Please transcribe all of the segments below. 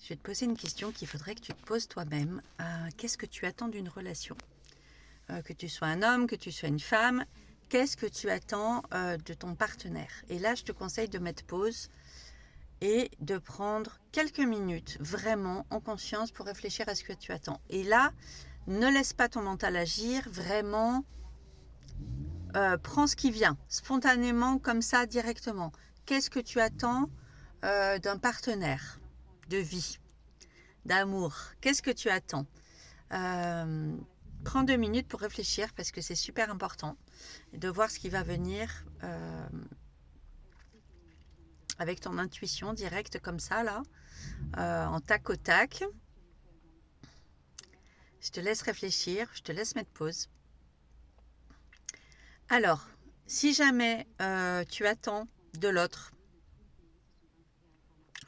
Je vais te poser une question qu'il faudrait que tu te poses toi-même. Qu'est-ce que tu attends d'une relation? Que tu sois un homme, que tu sois une femme, qu'est-ce que tu attends de ton partenaire? Et là, je te conseille de mettre pause et de prendre quelques minutes vraiment en conscience pour réfléchir à ce que tu attends. Et là, ne laisse pas ton mental agir, vraiment prends ce qui vient, spontanément, comme ça, directement. Qu'est-ce que tu attends d'un partenaire de vie, d'amour? Qu'est-ce que tu attends? Prends 2 minutes pour réfléchir parce que c'est super important de voir ce qui va venir avec ton intuition directe comme ça là, en tac au tac. Je te laisse réfléchir, je te laisse mettre pause. Alors, si jamais tu attends de l'autre,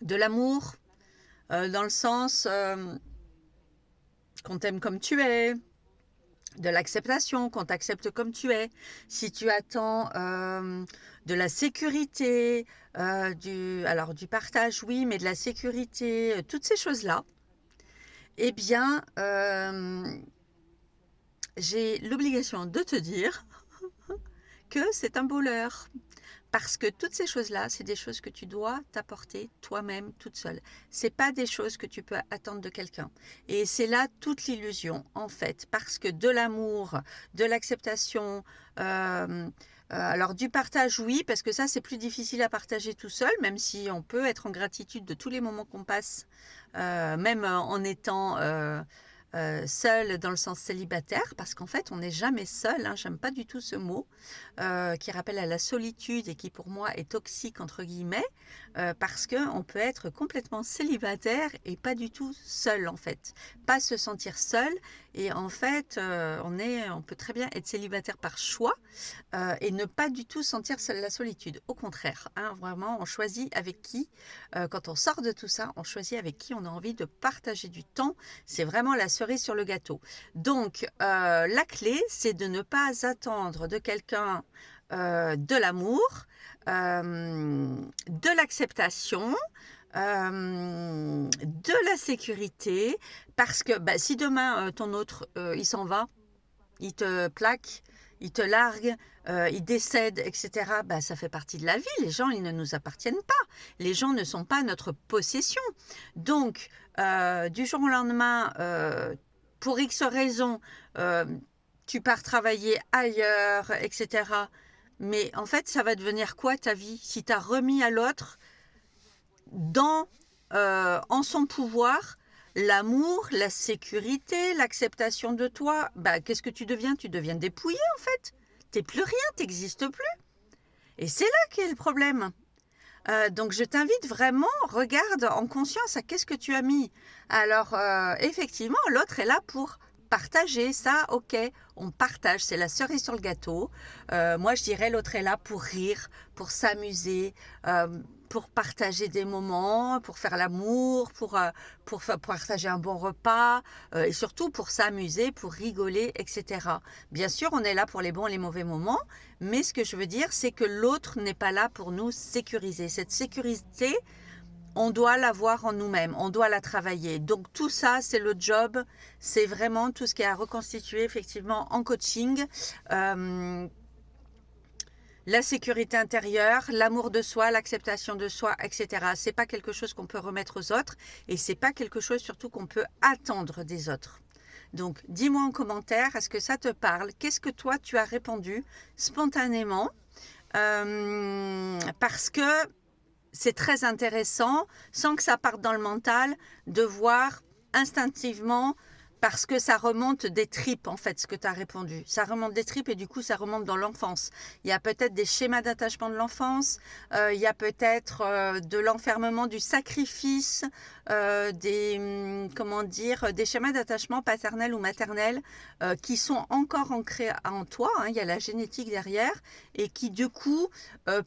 de l'amour, dans le sens qu'on t'aime comme tu es, de l'acceptation, qu'on t'accepte comme tu es, si tu attends de la sécurité, du partage, oui, mais de la sécurité, toutes ces choses-là, eh bien, j'ai l'obligation de te dire que c'est un beau leurre. Parce que toutes ces choses-là, c'est des choses que tu dois t'apporter toi-même toute seule. C'est pas des choses que tu peux attendre de quelqu'un. Et c'est là toute l'illusion, en fait. Parce que de l'amour, de l'acceptation, alors du partage, oui, parce que ça, c'est plus difficile à partager tout seul, même si on peut être en gratitude de tous les moments qu'on passe, même en étant seul dans le sens célibataire, parce qu'en fait, on n'est jamais seul. Hein, j'aime pas du tout ce mot. Qui rappelle à la solitude et qui pour moi est toxique entre guillemets, parce qu'on peut être complètement célibataire et pas du tout seul en fait, pas se sentir seul et en fait on peut très bien être célibataire par choix et ne pas du tout sentir la solitude, au contraire, hein, vraiment on choisit avec qui, quand on sort de tout ça, on choisit avec qui on a envie de partager du temps, c'est vraiment la cerise sur le gâteau. Donc la clé c'est de ne pas attendre de quelqu'un de l'amour, de l'acceptation, de la sécurité, parce que si demain ton autre il s'en va, il te plaque, il te largue, il décède, etc., ça fait partie de la vie. Les gens, ils ne nous appartiennent pas. Les gens ne sont pas notre possession. Donc, du jour au lendemain, pour X raisons, tu pars travailler ailleurs, etc., mais en fait, ça va devenir quoi ta vie si tu as remis à l'autre en son pouvoir l'amour, la sécurité, l'acceptation de toi? Qu'est-ce que tu deviens? Tu deviens dépouillé en fait. T'es plus rien, t'existes plus. Et c'est là qu'est le problème. Donc je t'invite vraiment, regarde en conscience à qu'est-ce que tu as mis. Alors effectivement, l'autre est là pour partager ça, ok, on partage, c'est la cerise sur le gâteau. Moi je dirais l'autre est là pour rire, pour s'amuser, pour partager des moments, pour faire l'amour, pour partager un bon repas, et surtout pour s'amuser, pour rigoler, etc. Bien sûr, on est là pour les bons et les mauvais moments, mais ce que je veux dire, c'est que l'autre n'est pas là pour nous sécuriser. Cette sécurité, on doit l'avoir en nous-mêmes, on doit la travailler. Donc tout ça, c'est le job, c'est vraiment tout ce qui est à reconstituer effectivement en coaching. La sécurité intérieure, l'amour de soi, l'acceptation de soi, etc. C'est pas quelque chose qu'on peut remettre aux autres et c'est pas quelque chose surtout qu'on peut attendre des autres. Donc, dis-moi en commentaire, est-ce que ça te parle? Qu'est-ce que toi, tu as répondu spontanément? Parce que c'est très intéressant, sans que ça parte dans le mental, de voir instinctivement, parce que ça remonte des tripes, en fait, ce que tu as répondu. Ça remonte des tripes et du coup, ça remonte dans l'enfance. Il y a peut-être des schémas d'attachement de l'enfance, il y a peut-être de l'enfermement, du sacrifice, des schémas d'attachement paternel ou maternel qui sont encore ancrés en toi. Hein, il y a la génétique derrière et qui, du coup,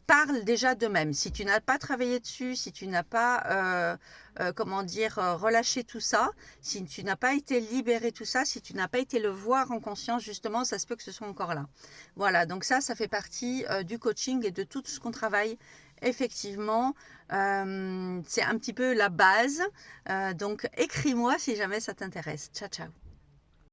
parlent déjà d'eux-mêmes. Si tu n'as pas travaillé dessus, si tu n'as pas relâché tout ça, si tu n'as pas été libéré tout ça, si tu n'as pas été le voir en conscience, justement, ça se peut que ce soit encore là. Voilà, donc ça fait partie du coaching et de tout ce qu'on travaille effectivement, c'est un petit peu la base. Donc, écris-moi si jamais ça t'intéresse. Ciao, ciao.